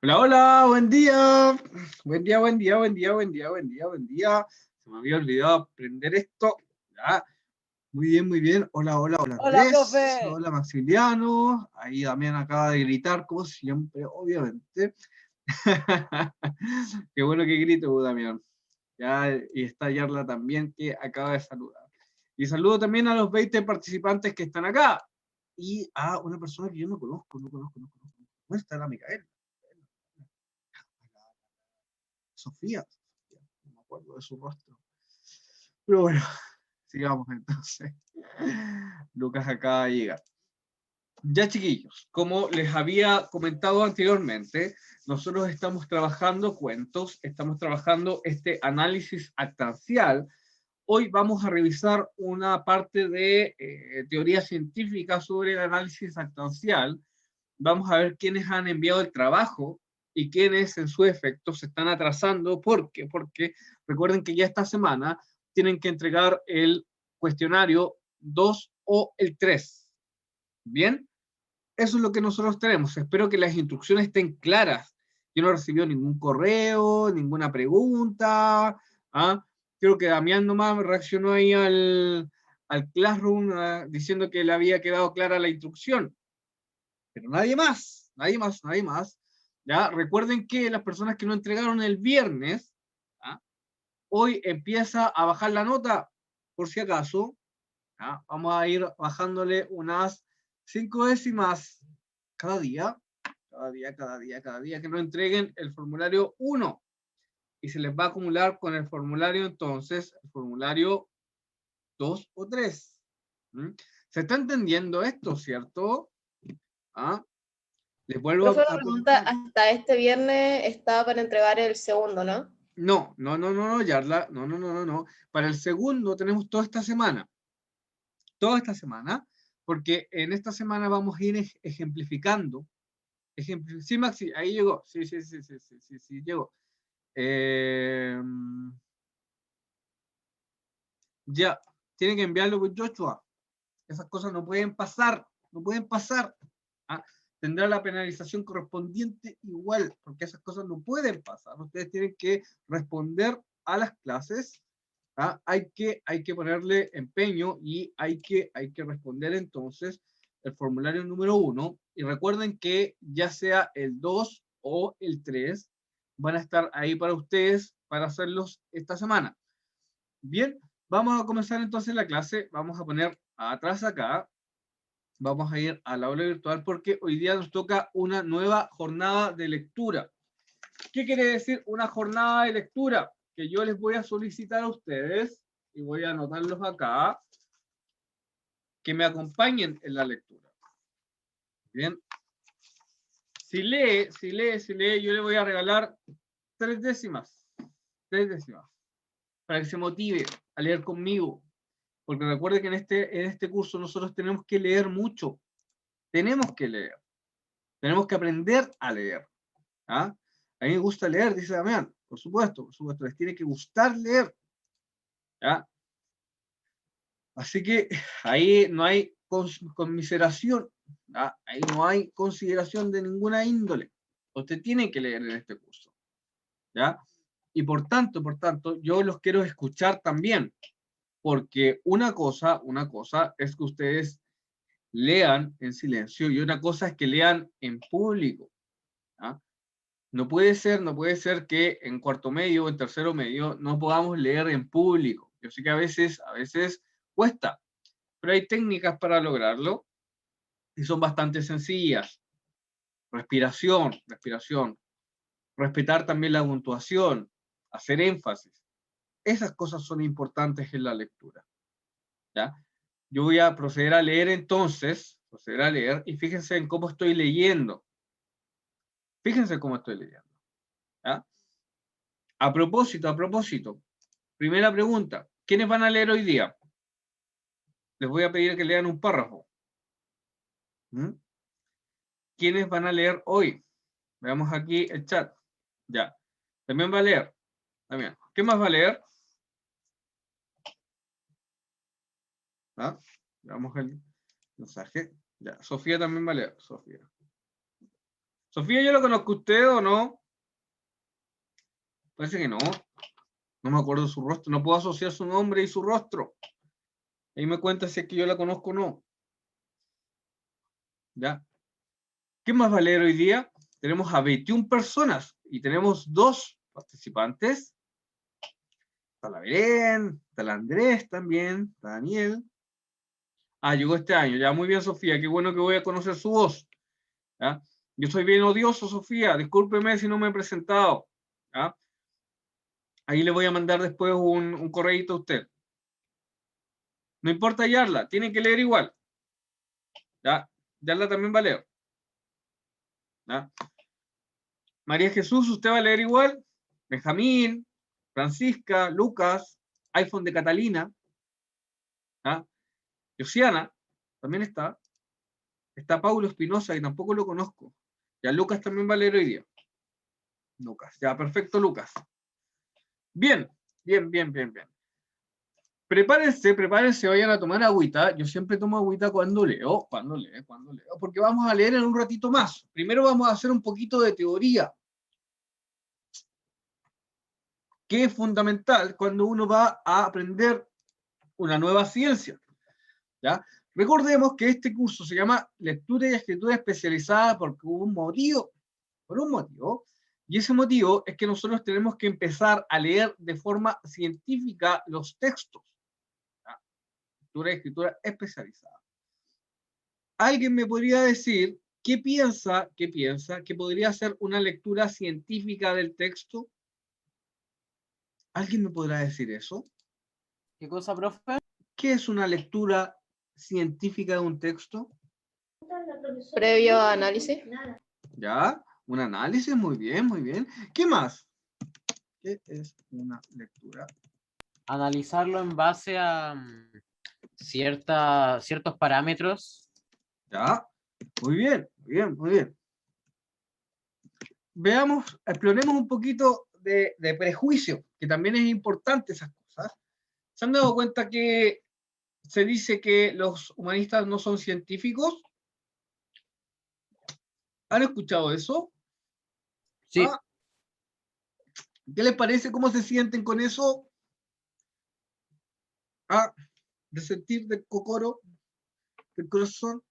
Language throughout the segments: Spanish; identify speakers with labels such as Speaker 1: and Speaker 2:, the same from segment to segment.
Speaker 1: Hola, hola, buen día. Buen día, buen día, buen día, buen día, buen día, buen día. Se me había olvidado prender esto. Ya. Muy bien, muy bien. Hola, hola, hola
Speaker 2: Hola,
Speaker 1: Andrés.
Speaker 2: profe.
Speaker 1: Hola Maximiliano. Ahí Damián acaba de gritar, como siempre, obviamente. Qué bueno que grito, Damián. Ya, y está Yarla también que acaba de saludar. Y saludo también a los 20 participantes que están acá. Y a una persona que yo no conozco, no conozco, no conozco. ¿Dónde está la Micaela? Sofía, no me acuerdo de su rostro. Pero bueno, sigamos entonces. Lucas acaba de llegar. Ya chiquillos, como les había comentado anteriormente, nosotros estamos trabajando cuentos, estamos trabajando este análisis actancial. Hoy vamos a revisar una parte de teoría científica sobre el análisis actancial. Vamos a ver quiénes han enviado el trabajo y quiénes en su efecto se están atrasando. ¿Por qué? Porque recuerden que ya esta semana tienen que entregar el cuestionario 2 o el 3. ¿Bien? Eso es lo que nosotros tenemos. Espero que las instrucciones estén claras. Yo no recibí ningún correo, ninguna pregunta. ¿Ah? Creo que Damián nomás reaccionó ahí al Classroom diciendo que le había quedado clara la instrucción. Pero nadie más, nadie más, nadie más. ¿Ya? Recuerden que las personas que no entregaron el viernes, ¿ah? Hoy empieza a bajar la nota, por si acaso. ¿Ya? Vamos a ir bajándole unas 5 décimas cada día, cada día, cada día, cada día que no entreguen el formulario 1 y se les va a acumular con el formulario entonces, el formulario 2 o 3. ¿Mm? ¿Se está entendiendo esto, cierto? ¿Ah? Les vuelvo
Speaker 2: Profe, una
Speaker 1: a
Speaker 2: pregunta.
Speaker 1: preguntar.
Speaker 2: Hasta este viernes estaba para entregar el segundo, ¿no?
Speaker 1: No, no, no, no, no, Yarla, no, no, no, no, no. Para el segundo tenemos toda esta semana, porque en esta semana vamos a ir ejemplificando. Sí, Maxi, ahí llegó. Sí, sí, sí, sí, sí, sí, sí, llegó. Eh, ya, tienen que enviarlo con Joshua. Esas cosas no pueden pasar, no pueden pasar. ¿Ah? Tendrá la penalización correspondiente igual, porque esas cosas no pueden pasar. Ustedes tienen que responder a las clases. ¿Ah? Hay que ponerle empeño y hay que responder entonces el formulario número 1. Y recuerden que ya sea el 2 o el 3 van a estar ahí para ustedes para hacerlos esta semana. Bien, vamos a comenzar entonces la clase. Vamos a poner atrás acá. Vamos a ir al aula virtual porque hoy día nos toca una nueva jornada de lectura. ¿Qué quiere decir una jornada de lectura? Que yo les voy a solicitar a ustedes, y voy a anotarlos acá, que me acompañen en la lectura. Bien. Si lee, yo le voy a regalar 3 décimas. 3 décimas. Para que se motive a leer conmigo. Porque recuerde que en este curso nosotros tenemos que leer mucho. Tenemos que leer. Tenemos que aprender a leer. ¿Ah? A mí me gusta leer, dice Damián. Por supuesto, les tiene que gustar leer. ¿Ya? Así que ahí no hay conmiseración, ¿ya? Ahí no hay consideración de ninguna índole. Usted tiene que leer en este curso. ¿Ya? Y por tanto, yo los quiero escuchar también, porque una cosa es que ustedes lean en silencio y otra cosa es que lean en público. ¿Ya? No puede ser que en cuarto medio o en tercero medio no podamos leer en público. Yo sé que a veces cuesta, pero hay técnicas para lograrlo y son bastante sencillas. Respiración, respiración. Respetar también la puntuación, hacer énfasis. Esas cosas son importantes en la lectura. ¿Ya? Yo voy a proceder a leer entonces, proceder a leer y fíjense en cómo estoy leyendo. Fíjense cómo estoy leyendo. ¿Ya? A propósito, primera pregunta, ¿quiénes van a leer hoy día? Les voy a pedir que lean un párrafo. ¿Mm? ¿Quiénes van a leer hoy? Veamos aquí el chat. Ya. También va a leer. También. ¿Qué más va a leer? ¿Ah? Veamos el mensaje. Ya. Sofía también va a leer. Sofía. Sofía, ¿yo la conozco a usted o no? Parece que no. No me acuerdo su rostro. No puedo asociar su nombre y su rostro. Ahí me cuenta si es que yo la conozco o no. ¿Ya? ¿Qué más va a leer hoy día? Tenemos a 21 personas y tenemos 2 participantes. Está la Belén, está la Andrés también, está Daniel. Ah, llegó este año. Ya, muy bien, Sofía. Qué bueno que voy a conocer su voz. ¿Ya? Yo soy bien odioso, Sofía. Discúlpeme si no me he presentado. ¿Ya? Ahí le voy a mandar después un correíto a usted. No importa Yarla, tiene que leer igual. ¿Ya? Yarla también va a leer. ¿Ya? María Jesús, ¿usted va a leer igual? Benjamín, Francisca, Lucas, iPhone de Catalina. ¿Ya? Josiana, también está. Está Paulo Espinosa, que tampoco lo conozco. Ya Lucas también va a leer hoy día. Lucas, ya, perfecto, Lucas. Bien, bien, bien, bien, bien. Prepárense, prepárense, vayan a tomar agüita. Yo siempre tomo agüita cuando leo, porque vamos a leer en un ratito más. Primero vamos a hacer un poquito de teoría, que es fundamental cuando uno va a aprender una nueva ciencia. ¿Ya? Recordemos que este curso se llama Lectura y Escritura Especializada porque hubo un motivo, por un motivo, y ese motivo es que nosotros tenemos que empezar a leer de forma científica los textos. ¿Ya? Lectura y Escritura Especializada. ¿Alguien me podría decir qué piensa que podría ser una lectura científica del texto? ¿Alguien me podrá decir eso?
Speaker 3: ¿Qué cosa, profe?
Speaker 1: ¿Qué es una lectura científica de un texto?
Speaker 2: Previo a análisis.
Speaker 1: ¿Ya? Un análisis, muy bien, muy bien. ¿Qué más? ¿Qué es una lectura?
Speaker 3: Analizarlo en base a ciertos parámetros.
Speaker 1: ¿Ya? Muy bien, muy bien, muy bien. Veamos, exploremos un poquito de prejuicio, que también es importante esas cosas. ¿Se han dado cuenta que se dice que los humanistas no son científicos? ¿Han escuchado eso?
Speaker 3: Sí,
Speaker 1: ¿Ah? ¿Qué les parece? ¿Cómo se sienten con eso? ¿Ah? ¿De sentir del cocoro, del corazón?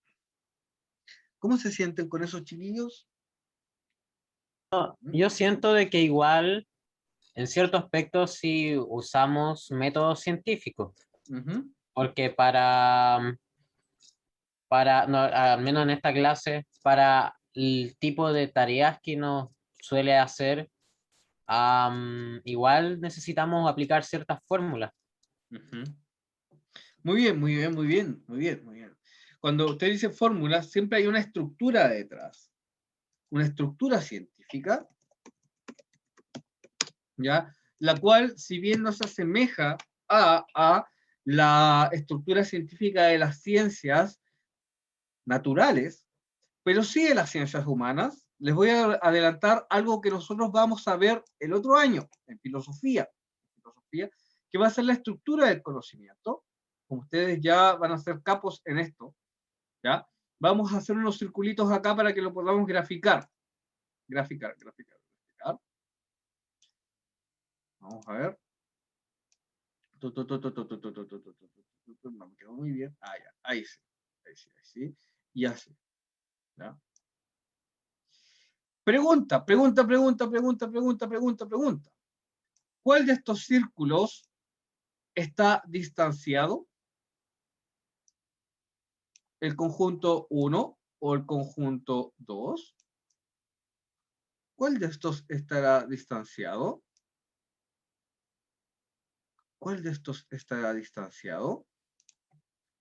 Speaker 1: ¿Cómo se sienten con esos chiquillos?
Speaker 3: yo siento de que igual en ciertos aspectos sí usamos métodos científicos,
Speaker 1: Uh-huh.
Speaker 3: porque no, al menos en esta clase, para el tipo de tareas que nos suele hacer, igual necesitamos aplicar ciertas fórmulas.
Speaker 1: Uh-huh. Muy bien, muy bien, muy bien, muy bien, muy bien. Cuando usted dice fórmula, siempre hay una estructura detrás, una estructura científica, ¿ya? La cual, si bien no se asemeja a la estructura científica de las ciencias naturales, pero sí de las ciencias humanas, les voy a adelantar algo que nosotros vamos a ver el otro año en filosofía, que va a ser la estructura del conocimiento. Como ustedes ya van a ser capos en esto, ¿ya? Vamos a hacer unos circulitos acá para que lo podamos graficar. Graficar. Vamos a ver. Me quedó muy bien. Ah, ya. Ahí sí. Ahí sí. Y así. ¿Ya? Pregunta. ¿Cuál de estos círculos está distanciado? ¿El conjunto 1 o el conjunto 2? ¿Cuál de estos estará distanciado? ¿Cuál de estos estará distanciado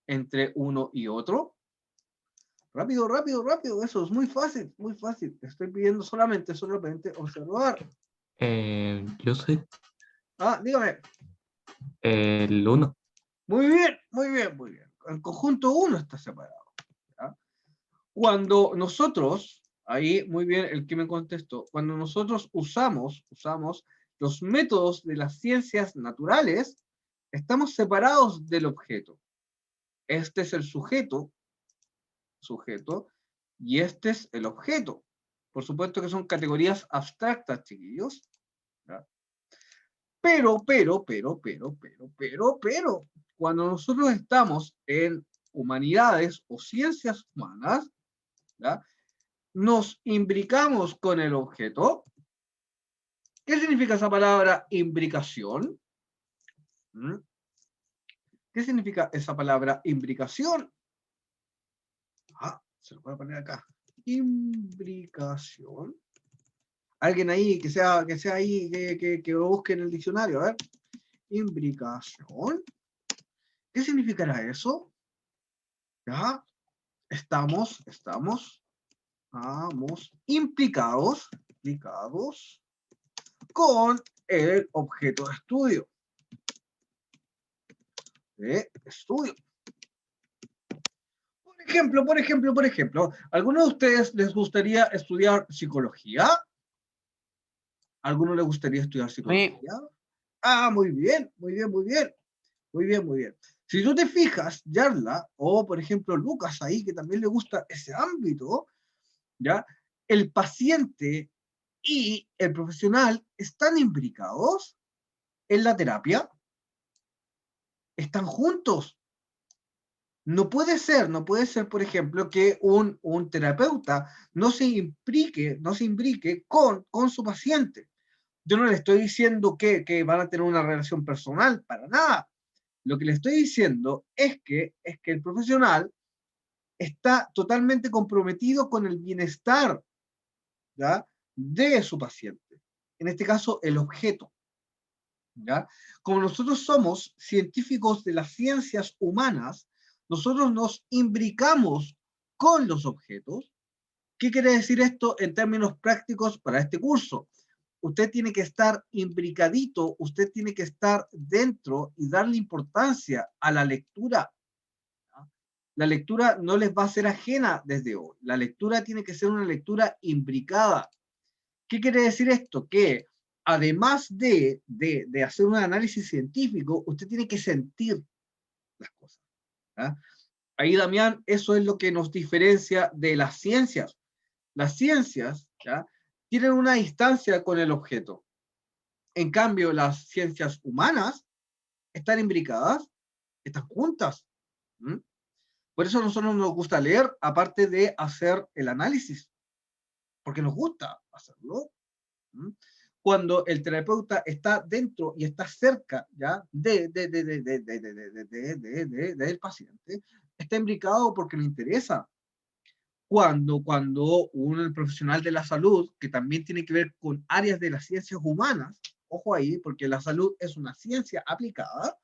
Speaker 1: entre uno y otro? Rápido. Eso es muy fácil, muy fácil. Estoy pidiendo solamente observar.
Speaker 4: Yo soy
Speaker 1: Ah, dígame.
Speaker 4: el 1.
Speaker 1: Muy bien. El conjunto 1 está separado. ¿Ya? Cuando nosotros, ahí muy bien el que me contestó, cuando nosotros usamos los métodos de las ciencias naturales, estamos separados del objeto. Este es el sujeto, y este es el objeto. Por supuesto que son categorías abstractas, chiquillos. ¿Ya? Pero, cuando nosotros estamos en humanidades o ciencias humanas, ¿ya? Nos imbricamos con el objeto. ¿Qué significa esa palabra imbricación? ¿Mm? ¿Qué significa esa palabra imbricación? Ah, se lo voy a poner acá. Imbricación. Alguien ahí que sea ahí, que lo busque en el diccionario, a ver. Imbricación. ¿Qué significará eso? Ya, estamos implicados con el objeto de estudio. Por ejemplo, ¿alguno de ustedes les gustaría estudiar psicología? ¿Alguno le gustaría estudiar psicología? Ah, muy bien. Si tú te fijas, Yarla, o por ejemplo Lucas ahí, que también le gusta ese ámbito, ¿ya? El paciente y el profesional están imbricados en la terapia, están juntos. No puede ser, por ejemplo, que un terapeuta no se imbrique con su paciente. Yo no le estoy diciendo que van a tener una relación personal, para nada. Lo que le estoy diciendo es que el profesional está totalmente comprometido con el bienestar, ¿ya? De su paciente. En este caso, el objeto. ¿Ya? Como nosotros somos científicos de las ciencias humanas, nosotros nos imbricamos con los objetos. ¿Qué quiere decir esto en términos prácticos para este curso? Usted tiene que estar imbricadito, usted tiene que estar dentro y darle importancia a la lectura. ¿Ya? La lectura no les va a ser ajena desde hoy. La lectura tiene que ser una lectura imbricada. ¿Qué quiere decir esto? Que además de hacer un análisis científico, usted tiene que sentir las cosas. ¿Ya? Ahí, Damián, eso es lo que nos diferencia de las ciencias. Las ciencias, ¿ya? Tienen una distancia con el objeto. En cambio, las ciencias humanas están imbricadas, están juntas. ¿Mm? Por eso a nosotros nos gusta leer, aparte de hacer el análisis, porque nos gusta hacerlo. ¿Mm? Cuando el terapeuta está dentro y está cerca, ¿ya? del paciente, está imbricado porque le interesa. Cuando un profesional de la salud, que también tiene que ver con áreas de las ciencias humanas, ojo ahí, porque la salud es una ciencia aplicada,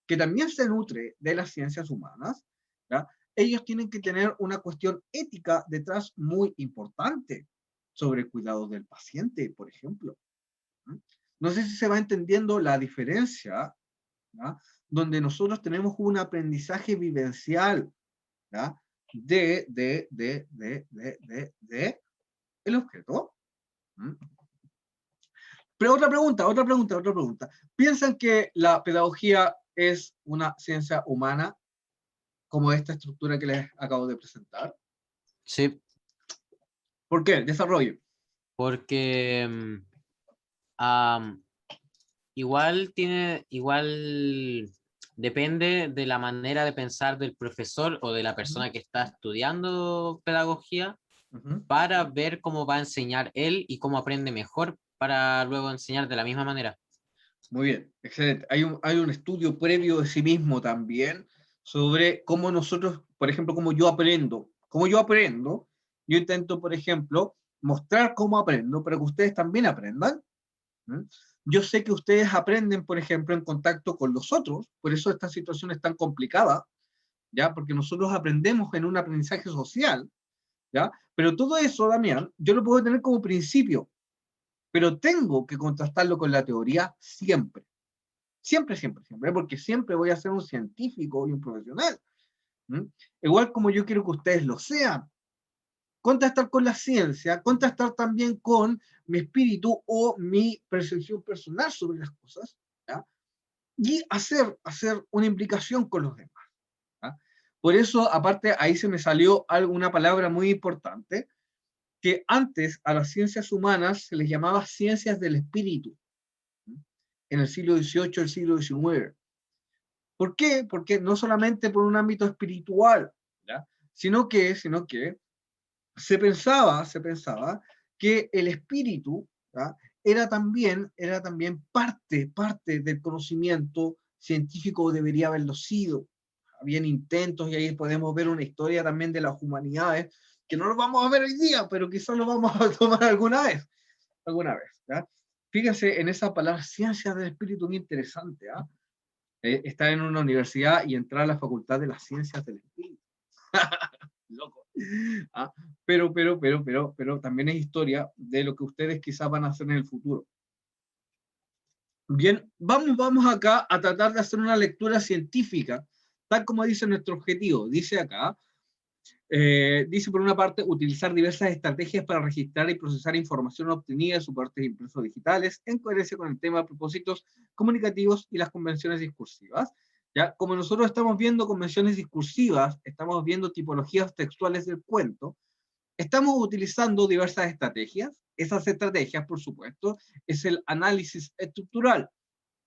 Speaker 1: que también se nutre de las ciencias humanas, ¿ya? Ellos tienen que tener una cuestión ética detrás muy importante sobre el cuidado del paciente, por ejemplo. No sé si se va entendiendo la diferencia, ¿ya? Donde nosotros tenemos un aprendizaje vivencial, ¿ya? de el objeto. ¿Mm? Pero otra pregunta. ¿Piensan que la pedagogía es una ciencia humana como esta estructura que les acabo de presentar?
Speaker 3: Sí,
Speaker 1: ¿Por qué? Desarrollo.
Speaker 3: porque igual depende de la manera de pensar del profesor o de la persona que está estudiando pedagogía para ver cómo va a enseñar él y cómo aprende mejor para luego enseñar de la misma manera.
Speaker 1: Muy bien, excelente. Hay un estudio previo de sí mismo también sobre cómo nosotros, por ejemplo, cómo yo aprendo. Yo intento, por ejemplo, mostrar cómo aprendo para que ustedes también aprendan. ¿Mm? Yo sé que ustedes aprenden, por ejemplo, en contacto con los otros, por eso esta situación es tan complicada, ¿ya? Porque nosotros aprendemos en un aprendizaje social, ¿ya? Pero todo eso, Damián, yo lo puedo tener como principio, pero tengo que contrastarlo con la teoría siempre. Siempre, porque siempre voy a ser un científico y un profesional. ¿Mm? Igual como yo quiero que ustedes lo sean. Contrastar con la ciencia, contrastar también con mi espíritu o mi percepción personal sobre las cosas, ¿ya? Y hacer una implicación con los demás. ¿Ya? Por eso, aparte, ahí se me salió una palabra muy importante, que antes a las ciencias humanas se les llamaba ciencias del espíritu, en el siglo XVIII, el siglo XIX. ¿Por qué? Porque no solamente por un ámbito espiritual, ¿ya? Sino que se pensaba que el espíritu, ¿ya? era también parte del conocimiento científico, debería haberlo sido. Habían intentos, y ahí podemos ver una historia también de las humanidades, que no lo vamos a ver hoy día, pero quizás lo vamos a tomar alguna vez, ¿ya? Fíjense en esa palabra ciencia del espíritu, muy interesante, ¿ah? Estar en una universidad y entrar a la facultad de las ciencias del espíritu. Loco. ¿Ah? Pero también es historia de lo que ustedes quizás van a hacer en el futuro. Bien, vamos acá a tratar de hacer una lectura científica, tal como dice nuestro objetivo. Dice acá, dice por una parte, utilizar diversas estrategias para registrar y procesar información obtenida de soportes impresos digitales en coherencia con el tema de propósitos comunicativos y las convenciones discursivas. ¿Ya? Como nosotros estamos viendo convenciones discursivas, estamos viendo tipologías textuales del cuento, estamos utilizando diversas estrategias. Esas estrategias, por supuesto, es el análisis estructural,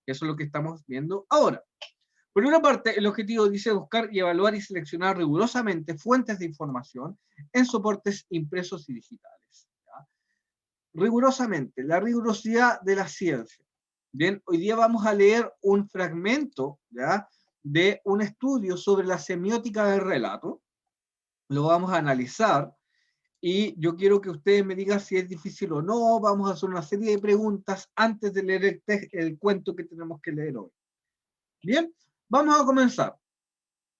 Speaker 1: que eso es lo que estamos viendo ahora. Por una parte, el objetivo dice buscar y evaluar y seleccionar rigurosamente fuentes de información en soportes impresos y digitales. ¿Ya? Rigurosamente, la rigurosidad de la ciencia. Bien, hoy día vamos a leer un fragmento, ¿ya?, de un estudio sobre la semiótica del relato. Lo vamos a analizar y yo quiero que ustedes me digan si es difícil o no. Vamos a hacer una serie de preguntas antes de leer el cuento que tenemos que leer hoy. Bien, vamos a comenzar.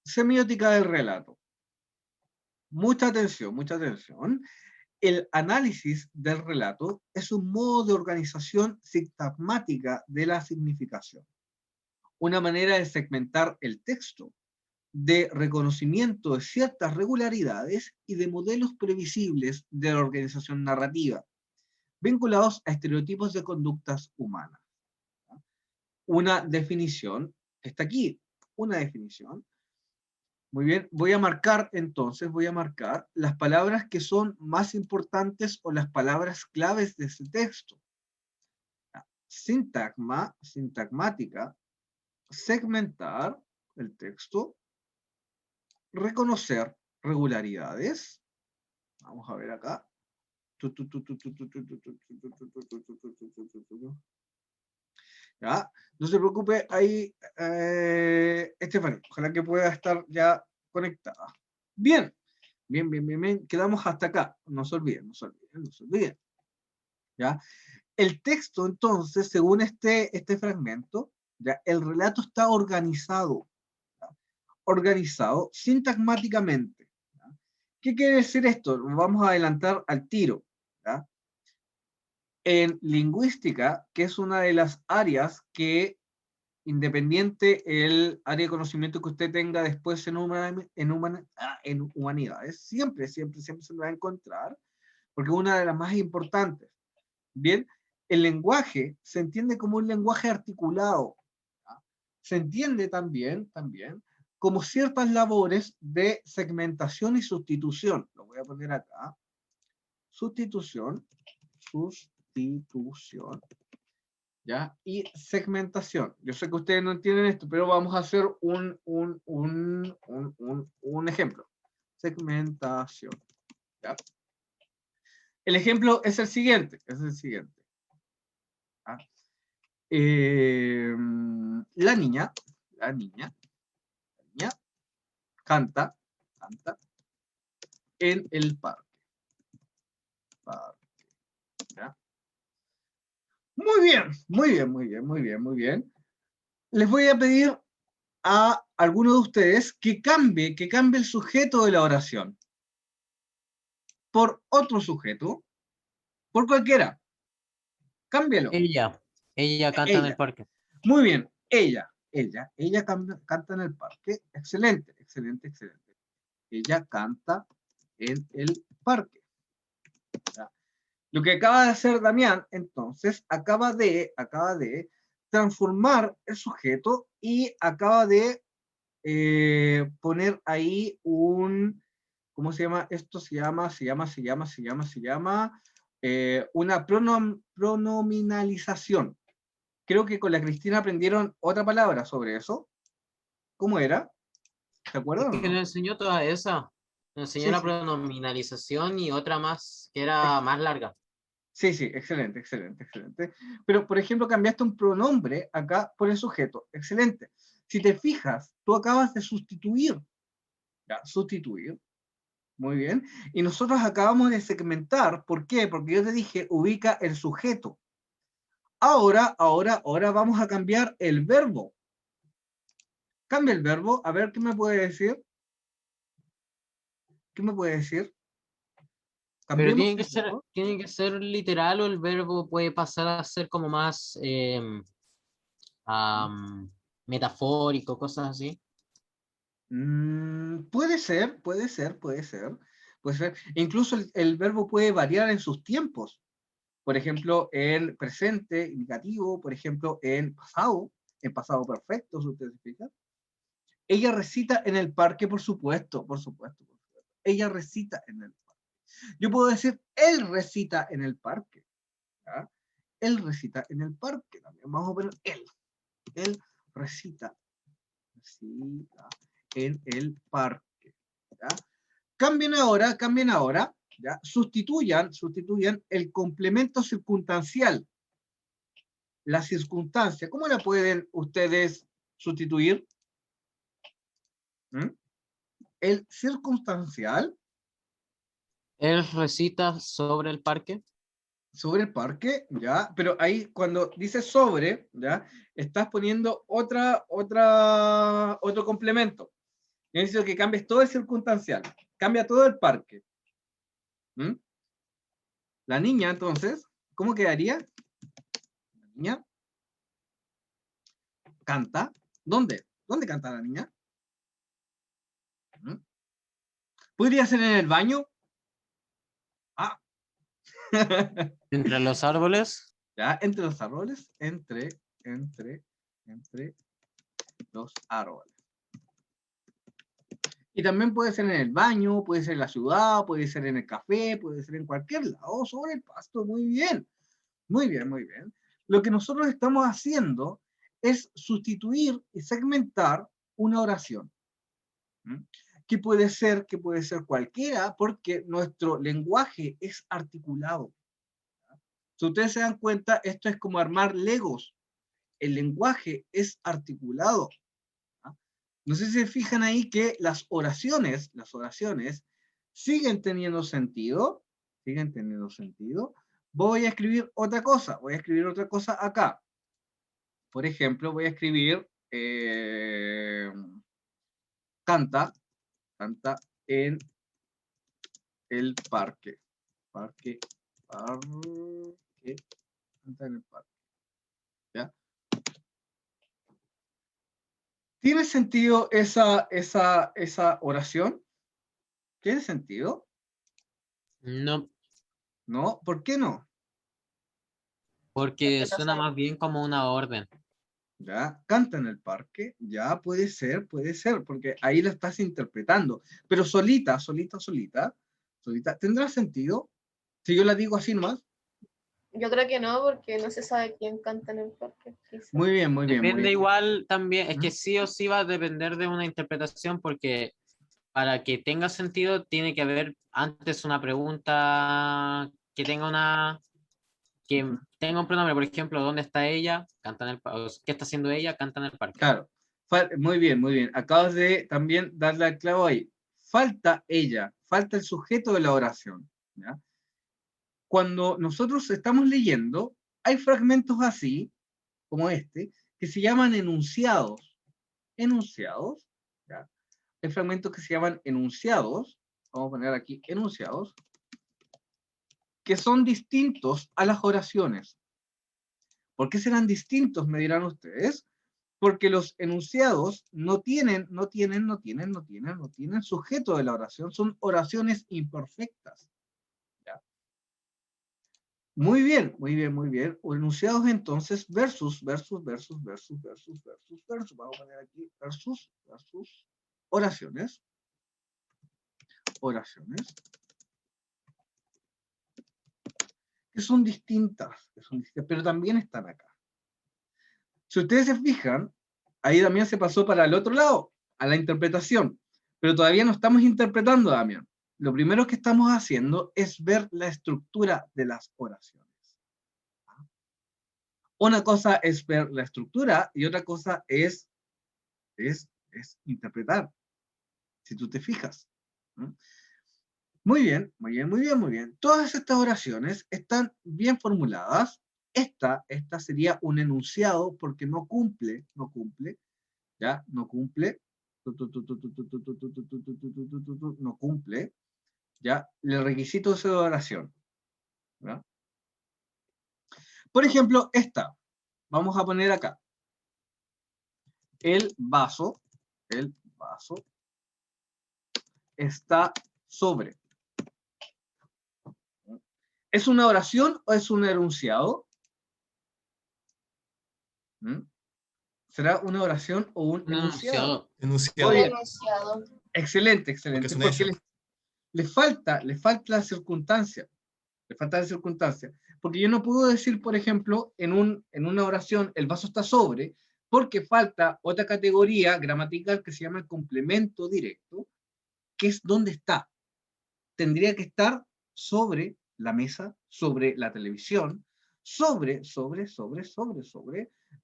Speaker 1: Semiótica del relato. Mucha atención, mucha atención. El análisis del relato es un modo de organización sintagmática de la significación. Una manera de segmentar el texto, de reconocimiento de ciertas regularidades y de modelos previsibles de la organización narrativa, vinculados a estereotipos de conductas humanas. Una definición está aquí, una definición. Muy bien, voy a marcar las palabras que son más importantes o las palabras claves de ese texto. Sintagma, sintagmática, segmentar el texto, reconocer regularidades. Vamos a ver acá. ¿Ya? No se preocupe ahí, Estefanía. Ojalá que pueda estar ya conectada. Bien. Quedamos hasta acá. No se olviden. ¿Ya? El texto, entonces, según este fragmento, ¿ya?, el relato está organizado. ¿Ya? Organizado sintagmáticamente. ¿Ya? ¿Qué quiere decir esto? Lo vamos a adelantar al tiro. ¿Ya? En lingüística, que es una de las áreas que, independiente el área de conocimiento que usted tenga después en humanidades, siempre se lo va a encontrar, porque es una de las más importantes. Bien, el lenguaje se entiende como un lenguaje articulado. ¿Ya? Se entiende también como ciertas labores de segmentación y sustitución. Lo voy a poner acá. Sustitución, ¿ya? Y segmentación. Yo sé que ustedes no entienden esto, pero vamos a hacer un ejemplo. Segmentación. ¿Ya? El ejemplo es el siguiente. ¿Ah? La niña canta en el parque. ¿Ya? Muy bien. Les voy a pedir a alguno de ustedes que cambie el sujeto de la oración por otro sujeto, por cualquiera. Cámbialo.
Speaker 3: Ella canta en el parque.
Speaker 1: Muy bien, ella canta en el parque. Excelente. Ella canta en el parque. ¿Ya? Lo que acaba de hacer Damián, entonces, acaba de transformar el sujeto y acaba de poner ahí un ¿cómo se llama? Esto se llama una pronominalización. Creo que con la Cristina aprendieron otra palabra sobre eso. ¿Cómo era? ¿Se acuerdan o
Speaker 3: Es que
Speaker 1: no?
Speaker 3: nos enseñó toda esa. Nos enseñó
Speaker 1: Sí,
Speaker 3: la
Speaker 1: sí.
Speaker 3: pronominalización y otra más que era más larga.
Speaker 1: Sí, sí, excelente, excelente, excelente. Pero, por ejemplo, cambiaste un pronombre acá por el sujeto. Excelente. Si te fijas, tú acabas de sustituir. ¿Ya? Sustituir. Muy bien. Y nosotros acabamos de segmentar. ¿Por qué? Porque yo te dije, ubica el sujeto. Ahora vamos a cambiar el verbo. Cambia el verbo. A ver, ¿qué me puede decir? ¿Qué me puede decir?
Speaker 3: Pero
Speaker 1: Cambiemos el verbo.
Speaker 3: tiene que ser literal o el verbo puede pasar a ser como más metafórico, cosas así.
Speaker 1: Puede ser, puede ser, puede ser. Puede ser. Incluso el verbo puede variar en sus tiempos. Por ejemplo, en presente, indicativo, por ejemplo, en pasado perfecto, si ustedes se fijan. Ella recita en el parque, por supuesto, por supuesto, por supuesto. Ella recita en el parque. Yo puedo decir, él recita en el parque. ¿Ya? Él recita en el parque también. Vamos a poner él. Él recita en el parque. ¿Ya? Cambien ahora, ¿ya? Sustituyan el complemento circunstancial. La circunstancia, ¿cómo la pueden ustedes sustituir? ¿Mm? El circunstancial
Speaker 3: Él recita sobre el parque.
Speaker 1: sobre el parque, ¿ya? Pero ahí cuando dice sobre, ¿ya? Estás poniendo otro complemento. Yo necesito que cambies todo el circunstancial. Cambia todo el parque. ¿Mm? La niña, entonces, ¿cómo quedaría? La niña canta. ¿Dónde? ¿Dónde canta la niña? ¿Mm? ¿Podría ser en el baño? Ah.
Speaker 3: Entre los árboles.
Speaker 1: ¿Ya? Entre los árboles, entre los árboles. Y también puede ser en el baño, puede ser en la ciudad, puede ser en el café, puede ser en cualquier lado, sobre el pasto. Muy bien, muy bien, muy bien. Lo que nosotros estamos haciendo es sustituir y segmentar una oración. ¿Mm? Que puede ser cualquiera, porque nuestro lenguaje es articulado. Si ustedes se dan cuenta, esto es como armar legos. El lenguaje es articulado. No sé si se fijan ahí que las oraciones siguen teniendo sentido. Voy a escribir otra cosa. Acá. Por ejemplo, voy a escribir canta en el parque. Canta en el parque. ¿Ya? ¿Tiene sentido esa oración? ¿Tiene sentido?
Speaker 3: No,
Speaker 1: ¿No? ¿Por qué no?
Speaker 3: porque suena más bien como una orden.
Speaker 1: ¿Ya? Canta en el parque, ya puede ser, porque ahí lo estás interpretando. Pero solita, ¿tendrá sentido? Si yo la digo así nomás.
Speaker 2: Yo creo que no, porque no se sabe quién canta en el parque. Quizá.
Speaker 1: Muy bien, muy bien, muy
Speaker 3: Depende
Speaker 1: bien.
Speaker 3: igual también, es
Speaker 1: ¿Mm?
Speaker 3: que sí o sí va a depender de una interpretación porque para que tenga sentido tiene que haber antes una pregunta que tenga un pronombre, por ejemplo, ¿dónde está ella? Canta en el ¿qué está haciendo ella? Canta en el parque.
Speaker 1: Claro, muy bien, muy bien. Acabas de también darle al clavo ahí. Falta ella, falta el sujeto de la oración. ¿Ya? Cuando nosotros estamos leyendo, hay fragmentos así, como este, que se llaman enunciados. Enunciados, ¿ya? Hay fragmentos que se llaman enunciados, vamos a poner aquí enunciados, que son distintos a las oraciones. ¿Por qué serán distintos, me dirán ustedes? Porque los enunciados no tienen sujeto de la oración, son oraciones imperfectas. ¿Ya? Muy bien, muy bien, muy bien. O enunciados entonces versus. Vamos a poner aquí versus oraciones. oraciones que son distintas, pero también están acá. Si ustedes se fijan, ahí Damián se pasó para el otro lado, a la interpretación, pero todavía no estamos interpretando, Damián. Lo primero que estamos haciendo es ver la estructura de las oraciones. Una cosa es ver la estructura y otra cosa es interpretar, si tú te fijas. Muy bien, muy bien, muy bien, muy bien. Todas estas oraciones están bien formuladas. Esta sería un enunciado porque no cumple, ¿ya? No cumple, no cumple, ¿ya? El requisito de esa oración, ¿ya? Por ejemplo, esta. Vamos a poner acá. El vaso está sobre. ¿Es una oración o es un enunciado? ¿Será una oración o un enunciado?
Speaker 2: Un
Speaker 1: Oye,
Speaker 2: enunciado.
Speaker 1: excelente,
Speaker 5: Porque es un
Speaker 1: porque
Speaker 5: hecho.
Speaker 1: le falta la circunstancia. Le falta la circunstancia. Porque yo no puedo decir, por ejemplo, en una oración, el vaso está sobre, porque falta otra categoría gramatical que se llama el complemento directo, que es dónde está. Tendría que estar sobre la mesa, sobre la televisión, sobre.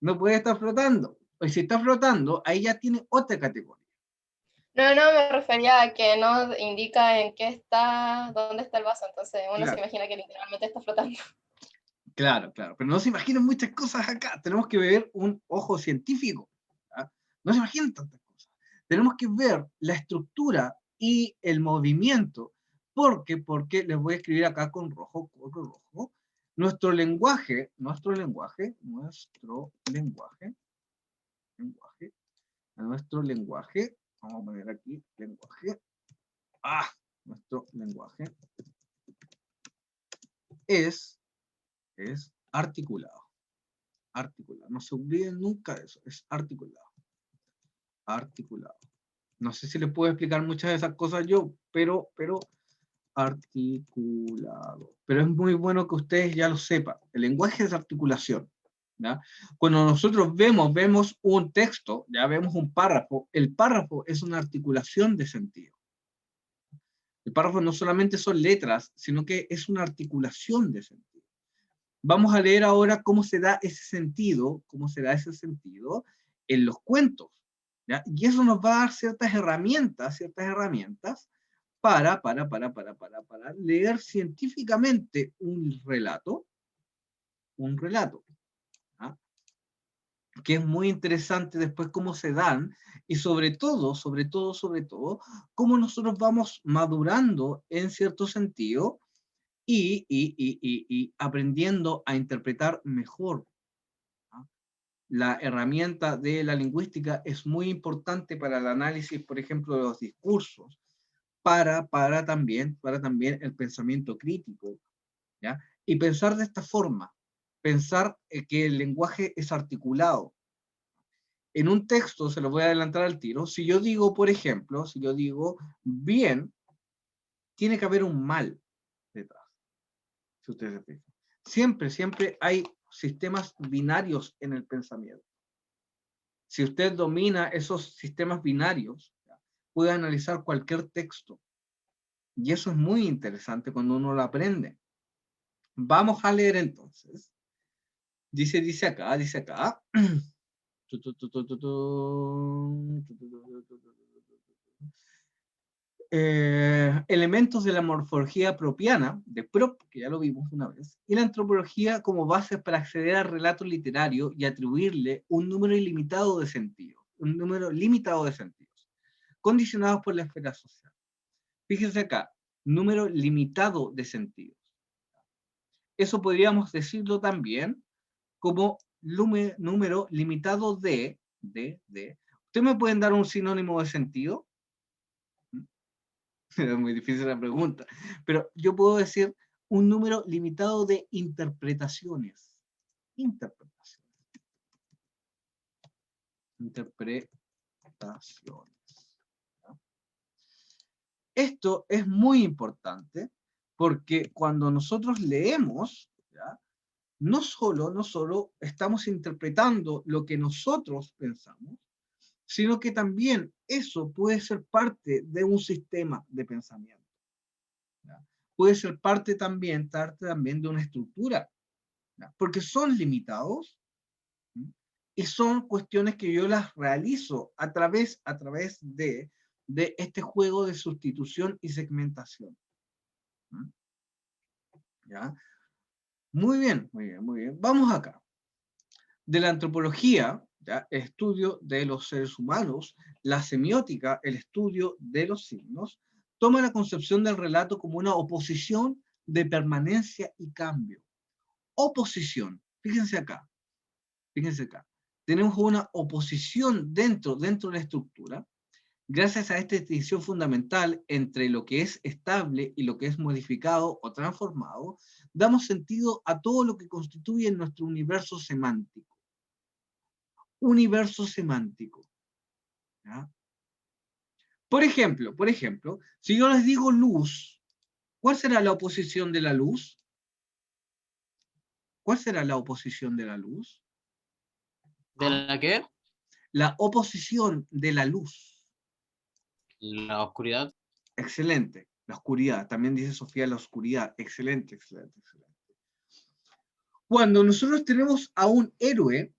Speaker 1: No puede estar flotando. Y si está flotando, ahí ya tiene otra categoría.
Speaker 2: No, me refería a que no indica en qué está, dónde está el vaso, entonces uno
Speaker 1: Claro.
Speaker 2: se imagina que literalmente está flotando.
Speaker 1: Claro, pero no se imaginen muchas cosas acá. Tenemos que ver un ojo científico. ¿Ah? No se imaginen tantas cosas. Tenemos que ver la estructura y el movimiento. Porque les voy a escribir acá con rojo. Nuestro lenguaje, vamos a poner aquí lenguaje. Nuestro lenguaje es articulado. No se olviden nunca de eso, es articulado. No sé si les puedo explicar muchas de esas cosas yo, pero articulado. Pero es muy bueno que ustedes ya lo sepan. El lenguaje es articulación. ¿Ya? Cuando nosotros vemos un texto, ya vemos un párrafo, el párrafo es una articulación de sentido. El párrafo no solamente son letras, sino que es una articulación de sentido. Vamos a leer ahora cómo se da ese sentido en los cuentos. ¿Ya? Y eso nos va a dar ciertas herramientas para leer científicamente un relato, ¿ya? Que es muy interesante después cómo se dan y sobre todo, cómo nosotros vamos madurando en cierto sentido y aprendiendo a interpretar mejor. La herramienta de la lingüística es muy importante para el análisis, por ejemplo, de los discursos, para también el pensamiento crítico, ¿ya? Y pensar de esta forma, pensar que el lenguaje es articulado. En un texto, se lo voy a adelantar al tiro, si yo digo, por ejemplo, bien, tiene que haber un mal detrás, si ustedes se fijan. Siempre hay sistemas binarios en el pensamiento. Si usted domina esos sistemas binarios, puede analizar cualquier texto. Y eso es muy interesante cuando uno lo aprende. Vamos a leer entonces. Dice acá. Elementos de la morfología propiana, de Prop, que ya lo vimos una vez, y la antropología como base para acceder al relato literario y atribuirle un número ilimitado de sentidos, condicionados por la esfera social. Fíjense acá, número limitado de sentidos. Eso podríamos decirlo también como número limitado de. ¿Ustedes me pueden dar un sinónimo de sentido? Es muy difícil la pregunta, pero yo puedo decir un número limitado de interpretaciones. Interpretaciones. Esto es muy importante porque cuando nosotros leemos, ¿ya? No solo estamos interpretando lo que nosotros pensamos, sino que también eso puede ser parte de un sistema de pensamiento. ¿Ya? Puede ser parte también de una estructura, ¿ya? Porque son limitados, ¿sí? Y son cuestiones que yo las realizo a través de este juego de sustitución y segmentación. ¿Mm? ¿Ya? Muy bien, muy bien, muy bien. Vamos acá. De la antropología, ¿ya? El estudio de los seres humanos, la semiótica, el estudio de los signos, toma la concepción del relato como una oposición de permanencia y cambio. Oposición, fíjense acá, fíjense acá. Tenemos una oposición dentro de la estructura, gracias a esta distinción fundamental entre lo que es estable y lo que es modificado o transformado, damos sentido a todo lo que constituye nuestro universo semántico. Universo semántico. ¿Ya? Por ejemplo, si yo les digo luz, ¿cuál será la oposición de la luz? ¿Cuál será la oposición de la luz?
Speaker 3: ¿De la qué?
Speaker 1: La oposición de la luz.
Speaker 3: La oscuridad.
Speaker 1: Excelente. La oscuridad. También dice Sofía la oscuridad. Excelente, excelente, excelente. Cuando nosotros tenemos a un héroe,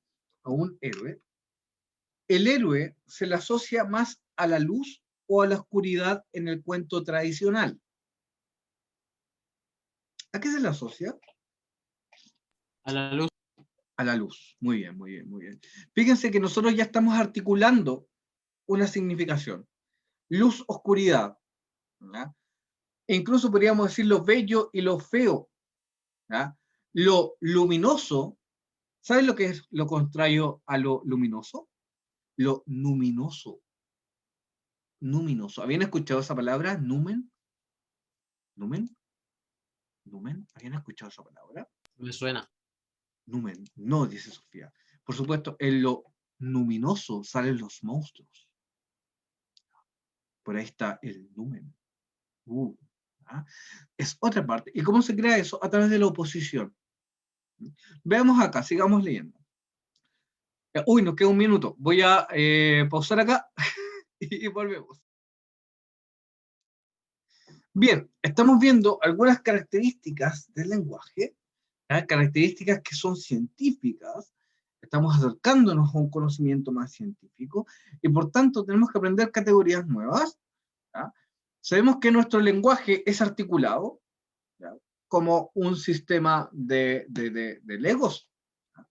Speaker 1: el héroe se le asocia más a la luz o a la oscuridad en el cuento tradicional. ¿A qué se le asocia?
Speaker 3: A la luz.
Speaker 1: A la luz. Muy bien, muy bien, muy bien. Fíjense que nosotros ya estamos articulando una significación. Luz, oscuridad. ¿Ya? E incluso podríamos decir lo bello y lo feo. ¿Ya? Lo luminoso, ¿saben lo que es lo contrario a lo luminoso? Lo numinoso. Numinoso. ¿Habían escuchado esa palabra? Numen. ¿Numen? ¿Numen? ¿Habían escuchado esa palabra?
Speaker 3: Me suena.
Speaker 1: Numen. No, dice Sofía. Por supuesto, en lo luminoso salen los monstruos. Por ahí está el numen. ¿Ah? Es otra parte. ¿Y cómo se crea eso? A través de la oposición. Veamos acá, sigamos leyendo. Uy, nos queda un minuto. Voy a pausar acá y volvemos. Bien, estamos viendo algunas características del lenguaje, ¿ya? Características que son científicas. Estamos acercándonos a un conocimiento más científico y por tanto tenemos que aprender categorías nuevas. ¿Ya? Sabemos que nuestro lenguaje es articulado, ¿ya? Como un sistema de legos. ¿Ya?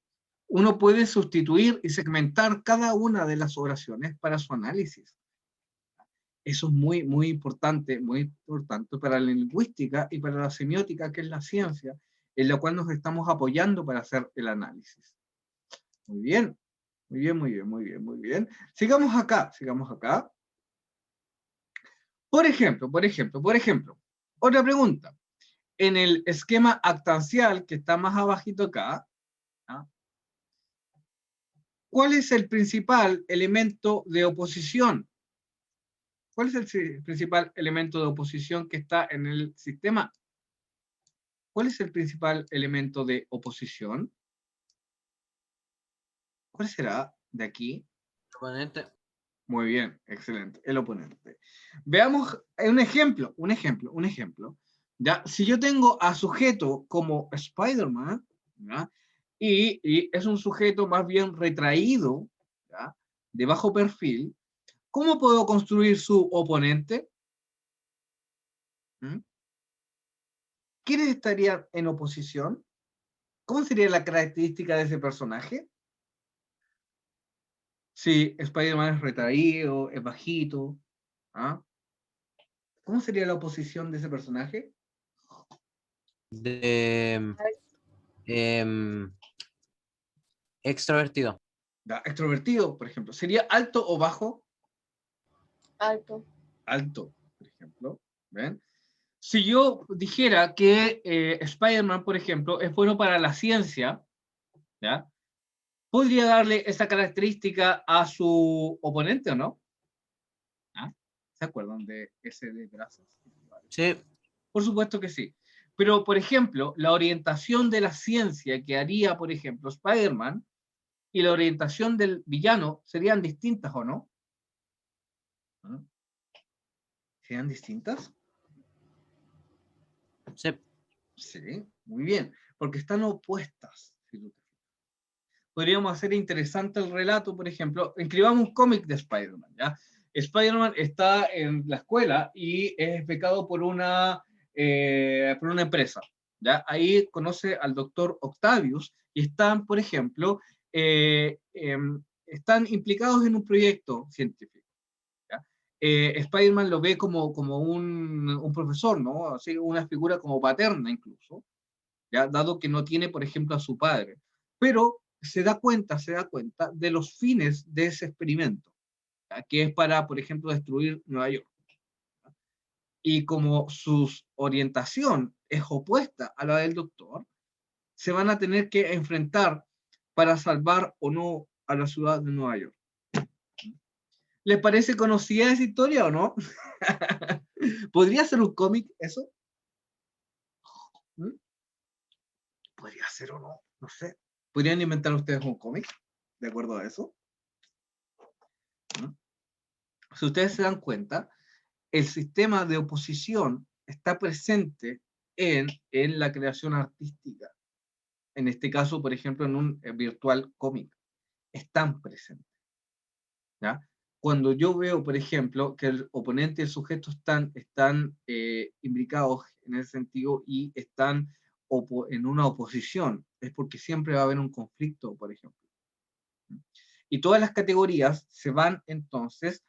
Speaker 1: Uno puede sustituir y segmentar cada una de las oraciones para su análisis. Eso es muy importante para la lingüística y para la semiótica, que es la ciencia en la cual nos estamos apoyando para hacer el análisis. Muy bien, muy bien, muy bien, muy bien, muy bien. Sigamos acá. Por ejemplo, otra pregunta. En el esquema actancial, que está más abajito acá, ¿ah? ¿Cuál es el principal elemento de oposición? ¿Cuál es el principal elemento de oposición que está en el sistema? ¿Cuál es el principal elemento de oposición? ¿Cuál será de aquí?
Speaker 3: Oponente.
Speaker 1: Muy bien, excelente, el oponente. Veamos un ejemplo. ¿Ya? Si yo tengo a sujeto como Spider-Man, ¿ya? Y es un sujeto más bien retraído, ¿ya? De bajo perfil, ¿cómo puedo construir su oponente? ¿Mm? ¿Quiénes estarían en oposición? ¿Cómo sería la característica de ese personaje? Si Spider-Man es retraído, es bajito, ¿ah? ¿Cómo sería la oposición de ese personaje?
Speaker 3: De extrovertido.
Speaker 1: ¿Ya? Extrovertido, por ejemplo. ¿Sería alto o bajo?
Speaker 2: Alto.
Speaker 1: Alto, por ejemplo. ¿Ven? Si yo dijera que Spider-Man, por ejemplo, es bueno para la ciencia, ¿ya? ¿Podría darle esa característica a su oponente o no? ¿Ah? ¿Se acuerdan de ese de brazos?
Speaker 3: Sí.
Speaker 1: Por supuesto que sí. Pero, por ejemplo, la orientación de la ciencia que haría, por ejemplo, Spider-Man y la orientación del villano serían distintas, ¿o no? ¿Ah? ¿Serían distintas?
Speaker 3: Sí.
Speaker 1: Sí, muy bien, porque están opuestas. Podríamos hacer interesante el relato, por ejemplo, escribamos un cómic de Spider-Man, ¿ya? Spider-Man está en la escuela y es becado por una empresa, ¿ya? Ahí conoce al doctor Octavius y están, por ejemplo, están implicados en un proyecto científico, ¿ya? Spider-Man lo ve como un profesor, ¿no? Así, una figura como paterna incluso, ¿ya? Dado que no tiene, por ejemplo, a su padre. Pero se da cuenta de los fines de ese experimento, ¿ya? Que es para, por ejemplo, destruir Nueva York. Y como su orientación es opuesta a la del doctor, se van a tener que enfrentar para salvar o no a la ciudad de Nueva York. ¿Les parece conocida esa historia o no? ¿Podría ser un cómic eso? ¿Mm? Podría ser o no, no sé. ¿Podrían inventar ustedes un cómic de acuerdo a eso? ¿No? Si ustedes se dan cuenta, el sistema de oposición está presente en la creación artística. En este caso, por ejemplo, en un virtual cómic. Están presentes. ¿Ya? Cuando yo veo, por ejemplo, que el oponente y el sujeto están imbricados en ese sentido y están en una oposición, es porque siempre va a haber un conflicto, por ejemplo. Y todas las categorías se van entonces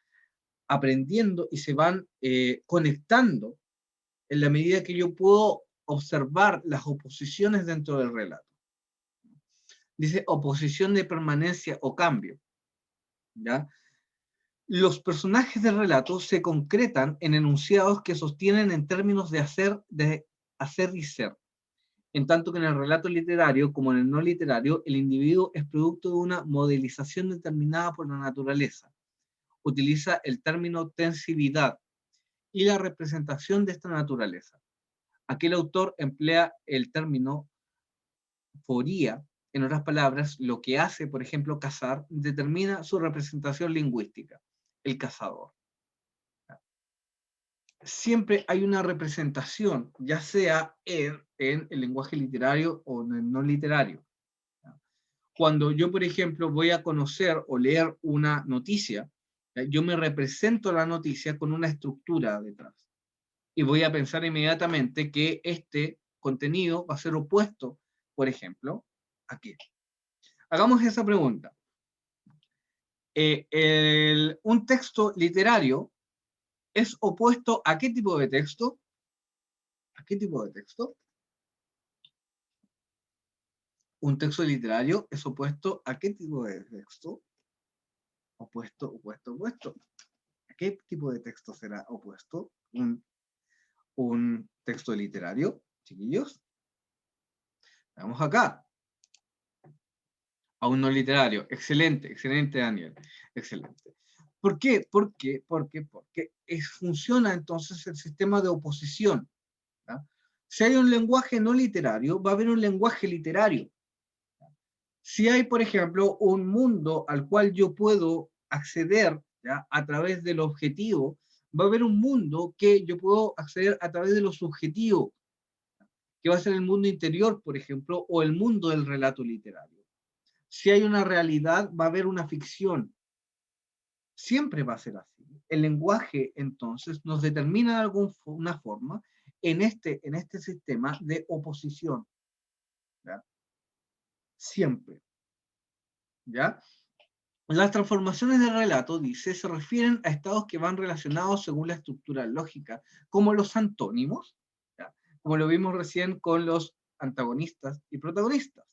Speaker 1: aprendiendo y se van conectando en la medida que yo puedo observar las oposiciones dentro del relato. Dice oposición de permanencia o cambio, ¿ya? Los personajes del relato se concretan en enunciados que sostienen en términos de hacer y ser. En tanto que en el relato literario, como en el no literario, el individuo es producto de una modelización determinada por la naturaleza. Utiliza el término tensividad y la representación de esta naturaleza. Aquel autor emplea el término foría, en otras palabras, lo que hace, por ejemplo, cazar, determina su representación lingüística, el cazador. Siempre hay una representación, ya sea en el lenguaje literario o en el no literario. Cuando yo, por ejemplo, voy a conocer o leer una noticia, yo me represento la noticia con una estructura detrás. Y voy a pensar inmediatamente que este contenido va a ser opuesto, por ejemplo, ¿a qué? Hagamos esa pregunta. Un texto literario es opuesto ¿a qué tipo de texto? ¿A qué tipo de texto? Un texto literario es opuesto ¿a qué tipo de texto? Opuesto, opuesto, opuesto. ¿A qué tipo de texto será opuesto? Un texto literario, chiquillos. Vamos acá. A un no literario. Excelente, excelente, Daniel. Excelente. ¿Por qué? Porque funciona entonces el sistema de oposición. ¿Ya? Si hay un lenguaje no literario, va a haber un lenguaje literario. Si hay, por ejemplo, un mundo al cual yo puedo acceder, ¿ya?, a través del objetivo, va a haber un mundo que yo puedo acceder a través de lo subjetivo, que va a ser el mundo interior, por ejemplo, o el mundo del relato literario. Si hay una realidad, va a haber una ficción. Siempre va a ser así. El lenguaje, entonces, nos determina de alguna forma en este sistema de oposición. ¿Ya? Siempre. ¿Ya? Las transformaciones del relato, dice, se refieren a estados que van relacionados según la estructura lógica, como los antónimos, ¿ya?, como lo vimos recién con los antagonistas y protagonistas.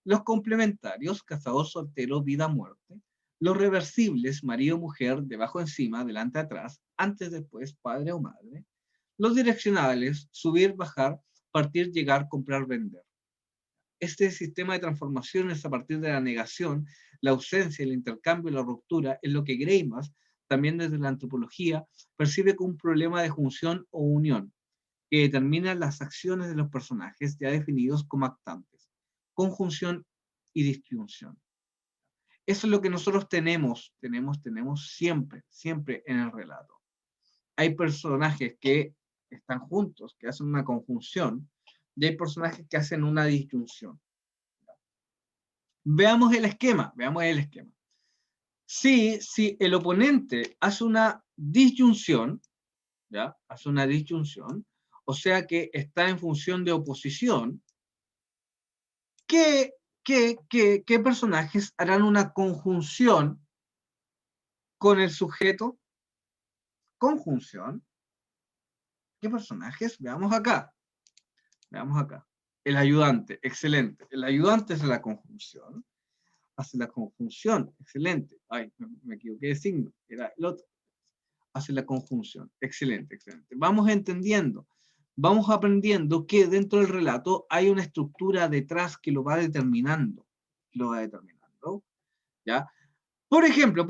Speaker 1: Los complementarios, cazador, soltero, vida, muerte. Los reversibles, marido, mujer, debajo, encima, delante, atrás, antes, después, padre o madre. Los direccionales, subir, bajar, partir, llegar, comprar, vender. Este sistema de transformaciones a partir de la negación, la ausencia, el intercambio y la ruptura es lo que Greimas también desde la antropología, percibe como un problema de junción o unión, que determina las acciones de los personajes ya definidos como actantes, conjunción y disyunción. Eso es lo que nosotros tenemos siempre, siempre en el relato. Hay personajes que están juntos, que hacen una conjunción, y hay personajes que hacen una disyunción. Veamos el esquema, veamos el esquema. Si el oponente hace una disyunción, ¿ya? Hace una disyunción, o sea que está en función de oposición, ¿qué personajes harán una conjunción con el sujeto? Conjunción. ¿Qué personajes? Veamos acá. Veamos acá. El ayudante, excelente. El ayudante hace la conjunción. Hace la conjunción, excelente. Ay, me equivoqué de signo. Era el otro. Hace la conjunción. Excelente, excelente. Vamos entendiendo. Vamos aprendiendo que dentro del relato hay una estructura detrás que lo va determinando. Lo va determinando. ¿Ya? Por ejemplo,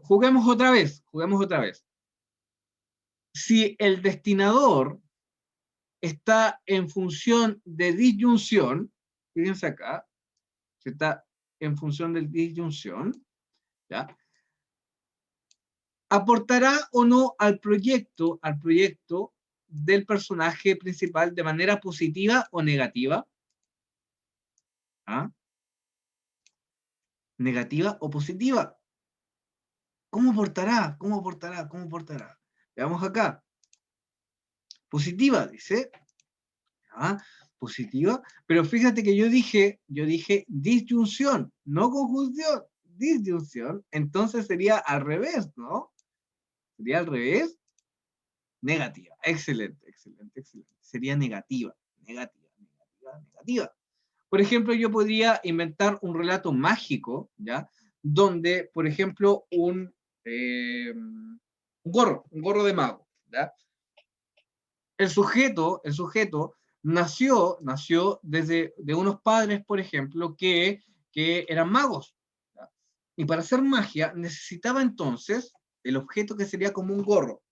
Speaker 1: juguemos otra vez. Juguemos otra vez. Si el destinador está en función de disyunción, fíjense acá, si está en función de disyunción, ¿ya? ¿Aportará o no al proyecto del personaje principal de manera positiva o negativa? ¿Ah? ¿Negativa o positiva? ¿Cómo aportará? ¿Cómo aportará? ¿Cómo aportará? Veamos acá. Positiva, dice. ¿Ah? Positiva, pero fíjate que yo dije disyunción, no conjunción, disyunción, entonces sería al revés, ¿no? Sería al revés, negativa, excelente, excelente, excelente, sería negativa, negativa, negativa, negativa. Por ejemplo, yo podría inventar un relato mágico, ¿ya? Donde, por ejemplo, un gorro de mago, ¿ya? El sujeto nació de unos padres, por ejemplo, que eran magos, ¿ya? Y para hacer magia necesitaba entonces el objeto que sería como un gorro.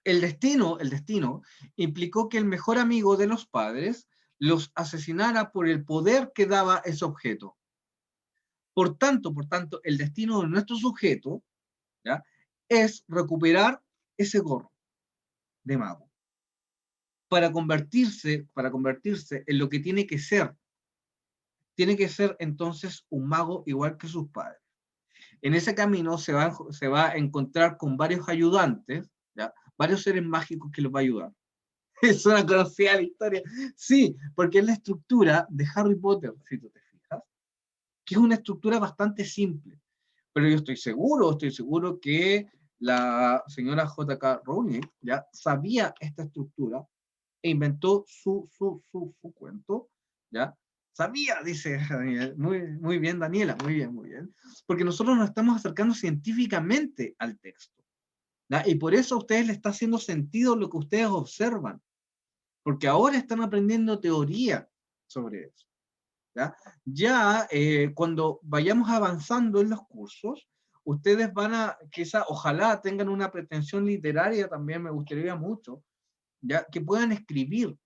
Speaker 1: El destino implicó que el mejor amigo de los padres los asesinara por el poder que daba ese objeto. Por tanto, el destino de nuestro sujeto, ¿ya? Es recuperar ese gorro de mago para convertirse en lo que tiene que ser. Tiene que ser entonces un mago igual que sus padres. En ese camino se va a encontrar con varios ayudantes, ¿ya? Varios seres mágicos que los va a ayudar. Es una conocida la historia. Sí, porque es la estructura de Harry Potter, si tú te fijas, que es una estructura bastante simple. Pero yo estoy seguro que la señora J.K. Rowling ya sabía esta estructura e inventó su cuento, ¿ya? Sabía, dice Daniel. Muy bien, Daniela, muy bien, muy bien. Porque nosotros nos estamos acercando científicamente al texto, ¿ya? Y por eso a ustedes les está haciendo sentido lo que ustedes observan, porque ahora están aprendiendo teoría sobre eso, ¿ya? Ya cuando vayamos avanzando en los cursos, ustedes van a, quizá, ojalá tengan una pretensión literaria, también me gustaría mucho, ¿ya? Que puedan escribir,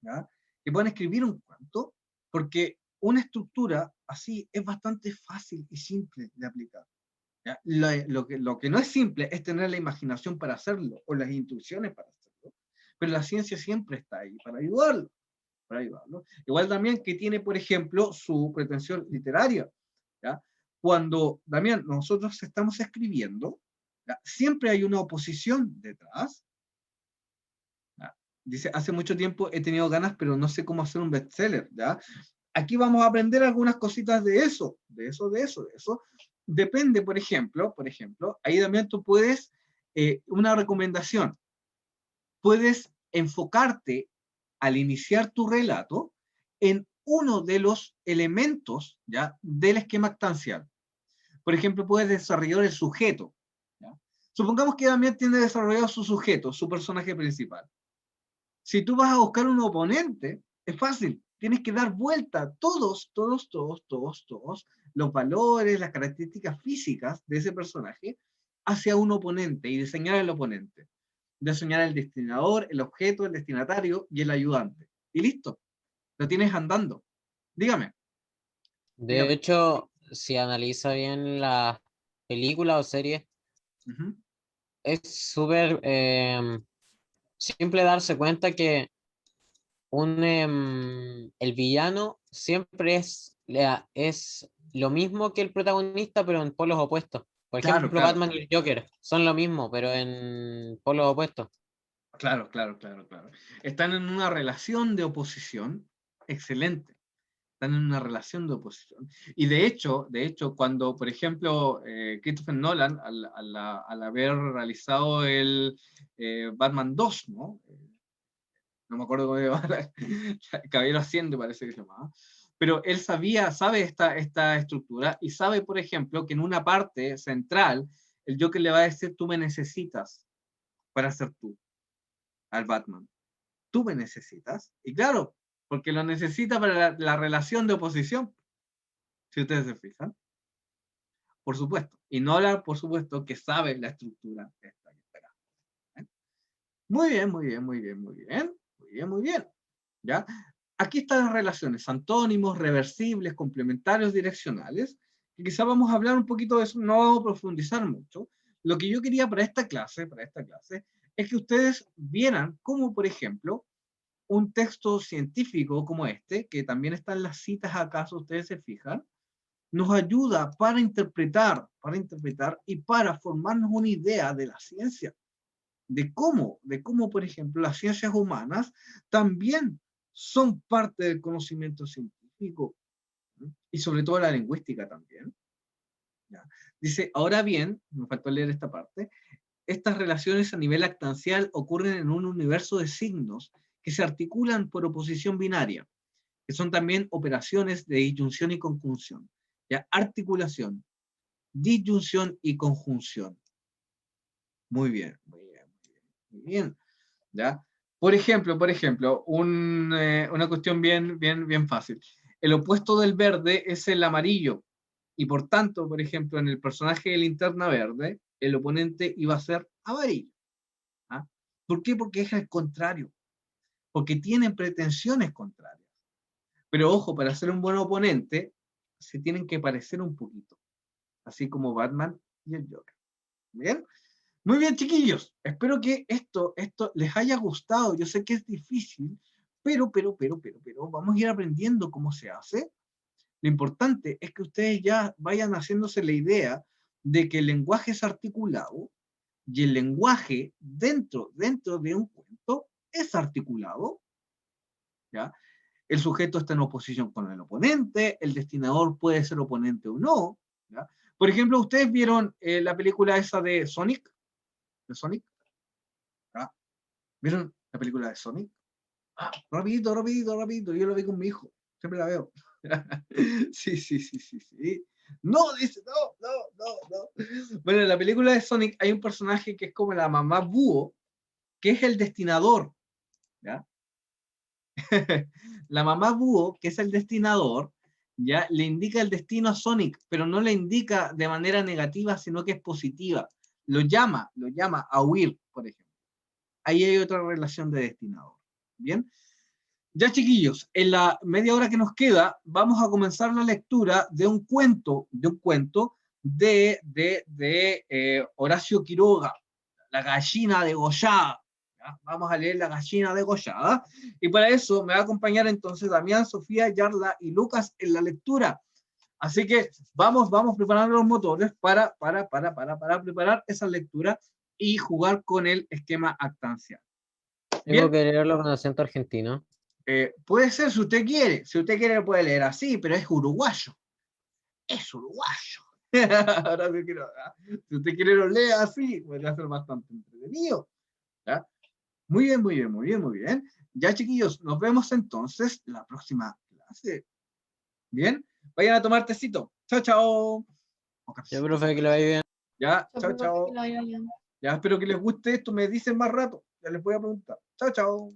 Speaker 1: ¿ya? Que puedan escribir un cuento, porque una estructura así es bastante fácil y simple de aplicar, ¿ya? Lo que no es simple es tener la imaginación para hacerlo, o las intuiciones para hacerlo, pero la ciencia siempre está ahí para ayudarlo. Igual también que tiene, por ejemplo, su pretensión literaria, ¿ya? Cuando, Damián, nosotros estamos escribiendo, ¿ya? Siempre hay una oposición detrás. Dice, hace mucho tiempo he tenido ganas, pero no sé cómo hacer un bestseller, ¿ya? Aquí vamos a aprender algunas cositas de eso. Depende, por ejemplo, ahí también tú puedes, una recomendación, puedes enfocarte al iniciar tu relato en uno de los elementos, ¿ya? Del esquema actancial. Por ejemplo, puedes desarrollar el sujeto, ¿ya? Supongamos que Damián tiene desarrollado su sujeto, su personaje principal. Si tú vas a buscar un oponente, es fácil. Tienes que dar vuelta. Todos los valores, las características físicas de ese personaje hacia un oponente y diseñar el oponente. Diseñar el destinador, el objeto, el destinatario y el ayudante. Y listo, lo tienes andando. Dígame.
Speaker 3: De hecho, si analiza bien las películas o series, es súper simple darse cuenta que el villano siempre es lo mismo que el protagonista, pero en polos opuestos. Por
Speaker 1: Claro,
Speaker 3: ejemplo,
Speaker 1: claro.
Speaker 3: Batman y el Joker son lo mismo, pero en polos opuestos.
Speaker 1: Claro. Están en una relación de oposición excelente. Están en una relación de oposición. Y de hecho, cuando, por ejemplo, Christopher Nolan, al haber realizado el Batman 2, ¿no? No me acuerdo cómo se llama, Caballero Asciende parece que se llamaba, pero él sabe esta estructura y sabe, por ejemplo, que en una parte central, el Joker le va a decir, tú me necesitas para ser tú, al Batman. Tú me necesitas. Y claro, porque lo necesita para la relación de oposición, si ustedes se fijan. Por supuesto. Y Nolan, por supuesto, que sabe la estructura esta que está acá. Muy bien. ¿Ya? Aquí están las relaciones, antónimos, reversibles, complementarios, direccionales, que quizá vamos a hablar un poquito de eso, no vamos a profundizar mucho. Lo que yo quería para esta clase, es que ustedes vieran cómo, por ejemplo, un texto científico como este, que también están las citas acá, si ustedes se fijan, nos ayuda para interpretar y para formarnos una idea de la ciencia, de cómo, por ejemplo, las ciencias humanas también son parte del conocimiento científico, ¿no? Y sobre todo la lingüística también. ¿Ya? Dice, ahora bien, me faltó leer esta parte, estas relaciones a nivel actancial ocurren en un universo de signos que se articulan por oposición binaria, que son también operaciones de disyunción y conjunción. ¿Ya? Articulación, disyunción y conjunción. Muy bien. ¿Ya? Por ejemplo, una cuestión bien fácil. El opuesto del verde es el amarillo. Y por tanto, por ejemplo, en el personaje de Linterna Verde, el oponente iba a ser amarillo. ¿Ah? ¿Por qué? Porque es el contrario. Porque tienen pretensiones contrarias. Pero ojo, para ser un buen oponente, se tienen que parecer un poquito. Así como Batman y el Joker. ¿Bien? Muy bien, chiquillos. Espero que esto les haya gustado. Yo sé que es difícil, pero vamos a ir aprendiendo cómo se hace. Lo importante es que ustedes ya vayan haciéndose la idea de que el lenguaje es articulado y el lenguaje dentro de un cuento es articulado. ¿Ya? El sujeto está en oposición con el oponente, el destinador puede ser oponente o no. ¿Ya? Por ejemplo, ¿ustedes vieron la película esa de Sonic? ¿De Sonic? ¿Ah? ¿Vieron la película de Sonic? Ah, rapidito, yo lo vi con mi hijo, siempre la veo. Sí. No, dice, no. Bueno, en la película de Sonic hay un personaje que es como la mamá búho, que es el destinador. ¿Ya? La mamá búho, que es el destinador, ya le indica el destino a Sonic, pero no le indica de manera negativa, sino que es positiva. Lo llama a huir, por ejemplo. Ahí hay otra relación de destinador. Bien. Ya, chiquillos, en la media hora que nos queda, vamos a comenzar la lectura de un cuento de Horacio Quiroga, La gallina degollada. ¿Ya? Vamos a leer La gallina degollada. Y para eso me va a acompañar entonces Damián, Sofía, Yarla y Lucas en la lectura. Así que vamos preparando los motores para preparar esa lectura y jugar con el esquema actancial.
Speaker 3: Tengo que leerlo con acento argentino.
Speaker 1: Puede ser si usted quiere lo puede leer así, pero es uruguayo. Ahora sí quiero, ¿eh? Si usted quiere lo lea así, puede ser bastante entretenido. ¿Ya? Muy bien. Ya, chiquillos, nos vemos entonces la próxima clase. Bien, vayan a tomar tecito. Chao.
Speaker 3: Ya, profe, que lo vaya bien.
Speaker 1: Ya, chao. Ya, espero que les guste esto, me dicen más rato. Ya les voy a preguntar. Chao. Chao.